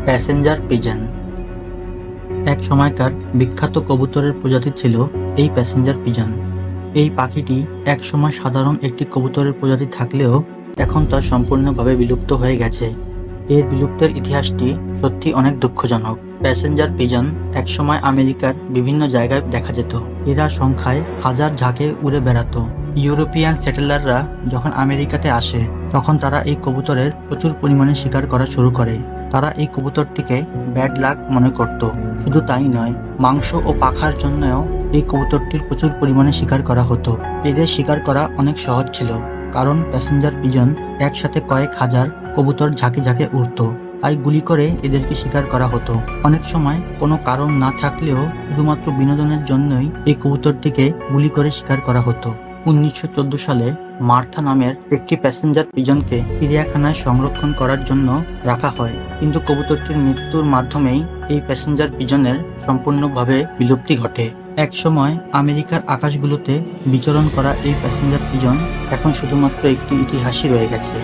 Passenger pigeon এক সময়কার বিখ্যাত কবুতরের প্রজাতি ছিল এই প্যাসেঞ্জার পিজন। এই পাখিটি এক সময় সাধারণ একটি কবুতরের প্রজাতি থাকলেও এখন তা সম্পূর্ণভাবে বিলুপ্ত হয়ে গেছে। এর বিলুপ্তের ইতিহাসটি সত্যি অনেক দুঃখজনক। প্যাসেঞ্জার পিজন এক সময় আমেরিকার বিভিন্ন জায়গায় দেখা যেত। এরা সংখ্যায় হাজার ঝাঁকে উড়ে বেড়াতো। ইউরোপিয়ান সেটেলাররা যখন আমেরিকাতে আসে তখন তারা এই কবুতরের প্রচুর পরিমাণে শিকার করা শুরু করে। তারা এই কবুতরটিকে ব্যাড লাক মনে করত। শুধু তাই নয়, মাংস ও পাখার জন্যও এই কবুতরটির প্রচুর পরিমাণে শিকার করা হতো। এদের শিকার করা অনেক সহজ ছিল, কারণ প্যাসেঞ্জার পিজন একসাথে কয়েক হাজার কবুতর ঝাঁকে ঝাঁকে উড়ত, তাই গুলি করে এদেরকে শিকার করা হতো। অনেক সময় কোনো কারণ না থাকলেও শুধুমাত্র বিনোদনের জন্যই এই কবুতরটিকে গুলি করে শিকার করা হতো। 1914 সালে মার্থা নামের একটি প্যাসেঞ্জার পিজনকে চিড়িয়াখানায় সংরক্ষণ করার জন্য রাখা হয়, কিন্তু কবুতরটির মৃত্যুর মাধ্যমেই এই প্যাসেঞ্জার পিজনের সম্পূর্ণভাবে বিলুপ্তি ঘটে। এক সময় আমেরিকার আকাশগুলোতে বিচরণ করা এই প্যাসেঞ্জার পিজন এখন শুধুমাত্র একটি ইতিহাসই রয়ে গেছে।